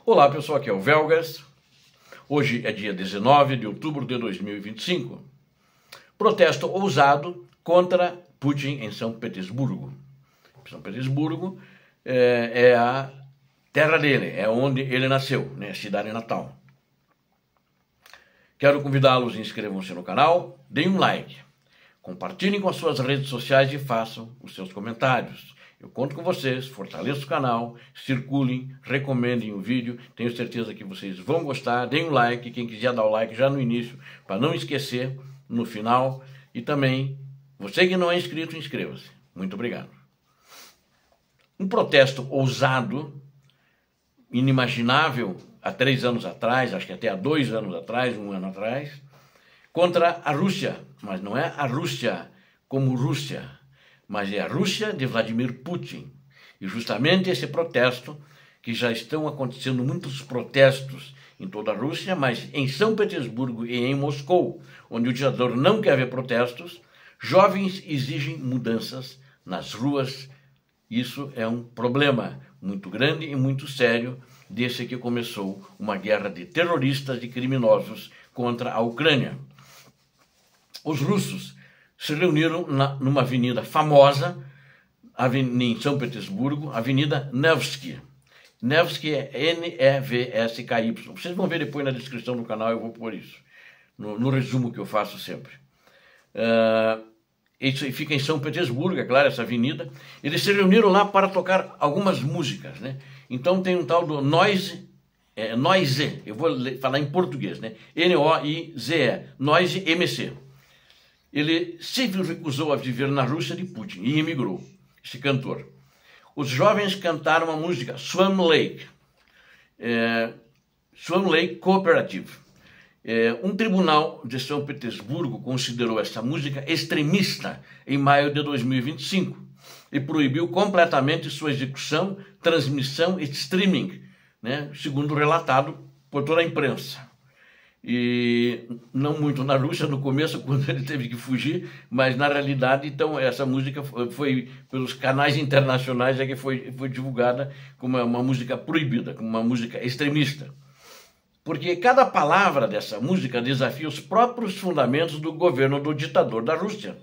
Olá pessoal, aqui é o Velgas. Hoje é dia 19 de outubro de 2025. Protesto ousado contra Putin em São Petersburgo. São Petersburgo é a terra dele, é onde ele nasceu, né? A cidade natal. Quero convidá-los, inscrevam-se no canal, deem um like, compartilhem com as suas redes sociais e façam os seus comentários. Eu conto com vocês, fortaleçam o canal, circulem, recomendem o vídeo, tenho certeza que vocês vão gostar, deem um like, quem quiser dar o like já no início, para não esquecer no final, e também, você que não é inscrito, inscreva-se. Muito obrigado. Um protesto ousado, inimaginável, há 3 anos atrás, acho que até há 2 anos atrás, 1 ano atrás, contra a Rússia, mas não é a Rússia como Rússia, mas é a Rússia de Vladimir Putin. E justamente esse protesto, que já estão acontecendo muitos protestos em toda a Rússia, mas em São Petersburgo e em Moscou, onde o ditador não quer ver protestos, jovens exigem mudanças nas ruas. Isso é um problema muito grande e muito sério, desse que começou uma guerra de terroristas e criminosos contra a Ucrânia. Os russos se reuniram numa avenida famosa em São Petersburgo, Avenida Nevsky. Nevsky é N-E-V-S-K-Y. Vocês vão ver depois na descrição do canal, eu vou pôr isso, no resumo que eu faço sempre. Isso fica em São Petersburgo, é claro, essa avenida. Eles se reuniram lá para tocar algumas músicas, né? Então tem um tal do Noise, eu vou falar em português, né? N-O-I-Z-E, Noise MC. Ele se recusou a viver na Rússia de Putin e emigrou, esse cantor. Os jovens cantaram a música Swan Lake Cooperative. Um tribunal de São Petersburgo considerou essa música extremista em maio de 2025 e proibiu completamente sua execução, transmissão e streaming, né, segundo relatado por toda a imprensa. E não muito na Rússia no começo, quando ele teve que fugir, mas na realidade, então, essa música foi pelos canais internacionais que foi divulgada como uma música proibida, como uma música extremista. Porque cada palavra dessa música desafia os próprios fundamentos do governo do ditador da Rússia.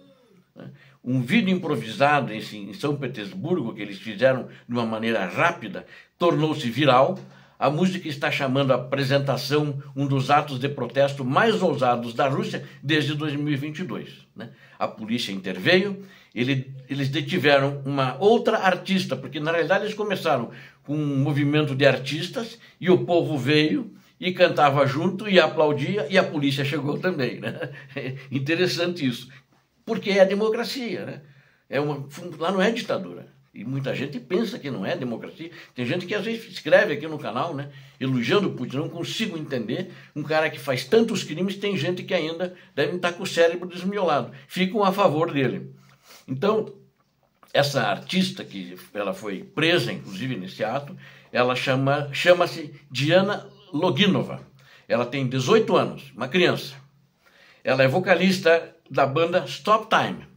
Um vídeo improvisado em São Petersburgo, que eles fizeram de uma maneira rápida, tornou-se viral. A música está chamando a apresentação um dos atos de protesto mais ousados da Rússia desde 2022. Né? A polícia interveio, eles detiveram uma outra artista, porque na realidade eles começaram com um movimento de artistas e o povo veio e cantava junto e aplaudia e a polícia chegou também. Né? Interessante isso, porque é a democracia. Né? Lá não é ditadura. E muita gente pensa que não é democracia. Tem gente que às vezes escreve aqui no canal, né, elogiando o Putin. Não consigo entender um cara que faz tantos crimes. Tem gente que ainda deve estar com o cérebro desmiolado. Ficam a favor dele. Então, essa artista, que ela foi presa, inclusive, nesse ato, ela chama-se Diana Loginova. Ela tem 18 anos, uma criança. Ela é vocalista da banda Stop Time.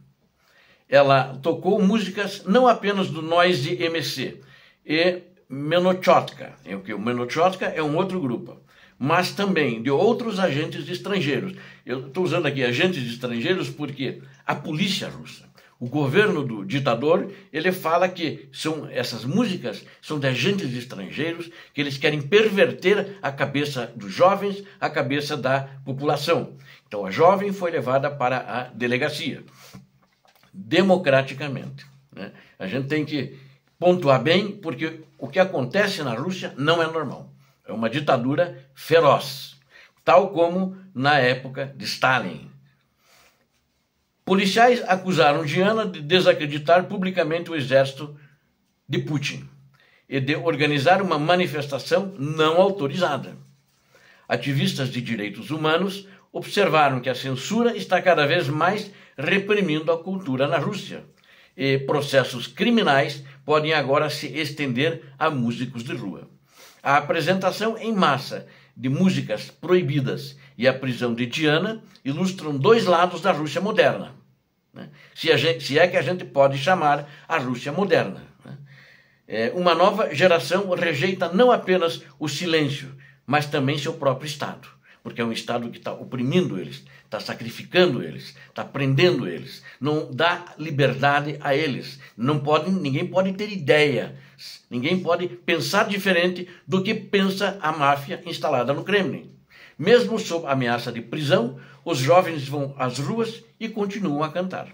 Ela tocou músicas não apenas do Noise MC e Menochotka. O Menochotka é um outro grupo, mas também de outros agentes estrangeiros. Eu estou usando aqui agentes estrangeiros porque a polícia russa, o governo do ditador, ele fala que essas músicas são de agentes estrangeiros, que eles querem perverter a cabeça dos jovens, a cabeça da população. Então a jovem foi levada para a delegacia, democraticamente. Né? A gente tem que pontuar bem, porque o que acontece na Rússia não é normal. É uma ditadura feroz, tal como na época de Stalin. Policiais acusaram Diana de desacreditar publicamente o exército de Putin e de organizar uma manifestação não autorizada. Ativistas de direitos humanos observaram que a censura está cada vez mais reprimindo a cultura na Rússia e processos criminais podem agora se estender a músicos de rua. A apresentação em massa de músicas proibidas e a prisão de Diana ilustram 2 lados da Rússia moderna, né? Se é que a gente pode chamar a Rússia moderna, né? Uma nova geração rejeita não apenas o silêncio, mas também seu próprio Estado, porque é um Estado que está oprimindo eles, está sacrificando eles, está prendendo eles, não dá liberdade a eles. Ninguém pode ter ideia, ninguém pode pensar diferente do que pensa a máfia instalada no Kremlin. Mesmo sob ameaça de prisão, os jovens vão às ruas e continuam a cantar.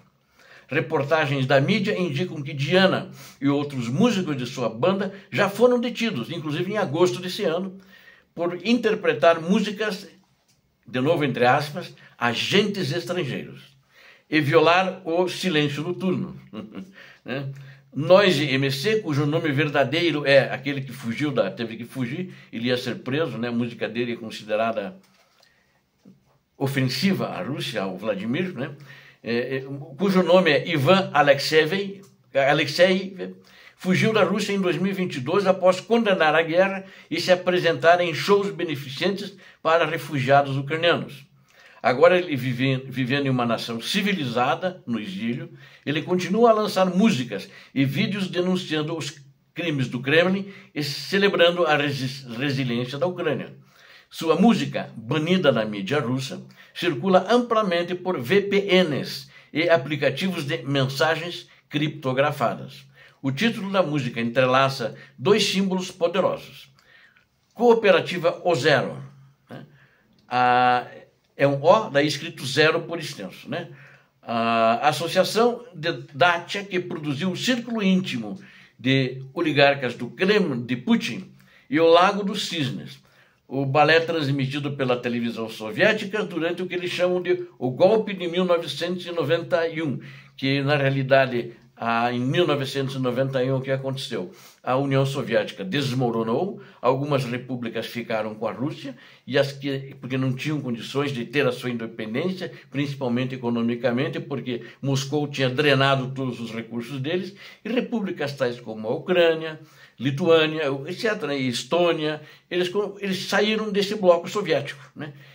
Reportagens da mídia indicam que Diana e outros músicos de sua banda já foram detidos, inclusive em agosto desse ano, por interpretar músicas, de novo entre aspas, agentes estrangeiros, e violar o silêncio noturno. Noise MC, cujo nome verdadeiro é aquele que fugiu, teve que fugir, ele ia ser preso, a música dele é considerada ofensiva à Rússia, ao Vladimir, cujo nome é Ivan Alexei, fugiu da Rússia em 2022 após condenar a guerra e se apresentar em shows beneficentes para refugiados ucranianos. Agora, ele vivendo em uma nação civilizada, no exílio, ele continua a lançar músicas e vídeos denunciando os crimes do Kremlin e celebrando a resiliência da Ucrânia. Sua música, banida na mídia russa, circula amplamente por VPNs e aplicativos de mensagens criptografadas. O título da música entrelaça dois símbolos poderosos. Cooperativa O Zero. É um O, daí escrito zero por extenso. A associação de Dacia, que produziu o círculo íntimo de oligarcas do Kremlin, de Putin, e o Lago dos Cisnes. O balé transmitido pela televisão soviética durante o que eles chamam de o golpe de 1991, que na realidade, em 1991, o que aconteceu? A União Soviética desmoronou, algumas repúblicas ficaram com a Rússia, porque não tinham condições de ter a sua independência, principalmente economicamente, porque Moscou tinha drenado todos os recursos deles, e repúblicas tais como a Ucrânia, Lituânia, etc., e Estônia, eles saíram desse bloco soviético,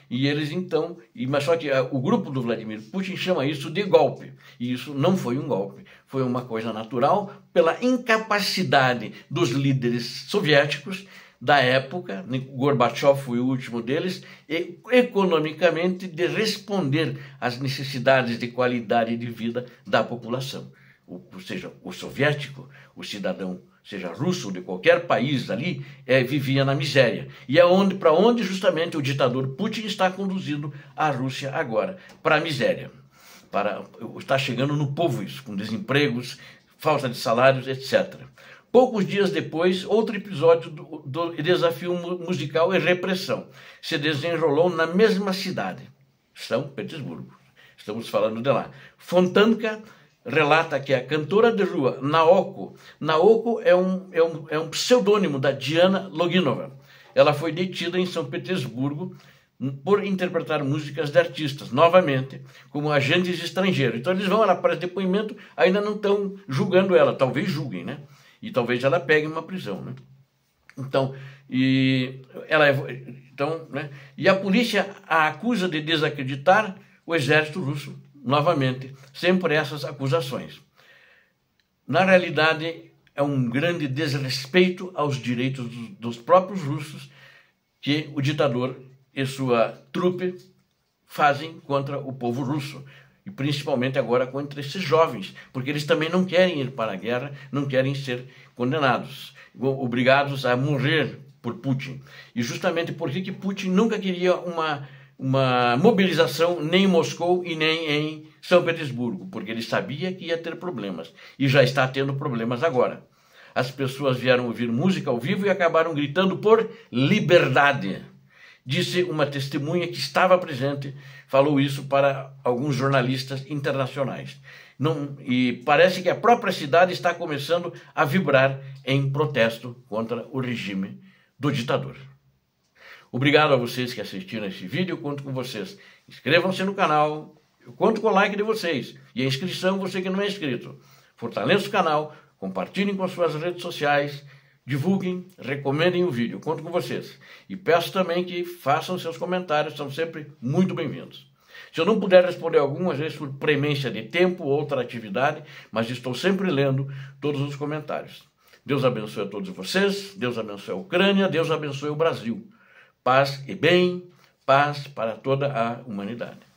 E eles então, mas só que o grupo do Vladimir Putin chama isso de golpe, e isso não foi um golpe, foi uma coisa natural pela incapacidade dos líderes soviéticos da época, Gorbachev foi o último deles, e economicamente de responder às necessidades de qualidade de vida da população. Ou seja, o soviético, o cidadão, seja russo ou de qualquer país ali, vivia na miséria. E é para onde justamente o ditador Putin está conduzindo a Rússia agora, para a miséria. Está chegando no povo isso, com desempregos, falta de salários, etc. Poucos dias depois, outro episódio do desafio musical e repressão se desenrolou na mesma cidade, São Petersburgo. Estamos falando de lá. Fontanka relata que a cantora de rua Naoko é um pseudônimo da Diana Loginova. Ela foi detida em São Petersburgo por interpretar músicas de artistas, novamente, como agentes estrangeiros. Então eles vão lá para depoimento, ainda não estão julgando ela, talvez julguem, E talvez ela pegue uma prisão, e a polícia a acusa de desacreditar o exército russo, novamente, sempre essas acusações. Na realidade, é um grande desrespeito aos direitos dos próprios russos que o ditador e sua trupe fazem contra o povo russo, e principalmente agora contra esses jovens, porque eles também não querem ir para a guerra, não querem ser condenados, obrigados a morrer por Putin. E justamente porque Putin nunca queria uma mobilização nem em Moscou e nem em São Petersburgo, porque ele sabia que ia ter problemas, e já está tendo problemas agora. As pessoas vieram ouvir música ao vivo e acabaram gritando por liberdade. Disse uma testemunha que estava presente, falou isso para alguns jornalistas internacionais. E parece que a própria cidade está começando a vibrar em protesto contra o regime do ditador. Obrigado a vocês que assistiram esse vídeo, eu conto com vocês. Inscrevam-se no canal, eu conto com o like de vocês. E a inscrição, você que não é inscrito. Fortaleça o canal, compartilhem com as suas redes sociais, divulguem, recomendem o vídeo, eu conto com vocês. E peço também que façam seus comentários, são sempre muito bem-vindos. Se eu não puder responder algumas vezes por premência de tempo ou outra atividade, mas estou sempre lendo todos os comentários. Deus abençoe a todos vocês, Deus abençoe a Ucrânia, Deus abençoe o Brasil. Paz e bem, paz para toda a humanidade.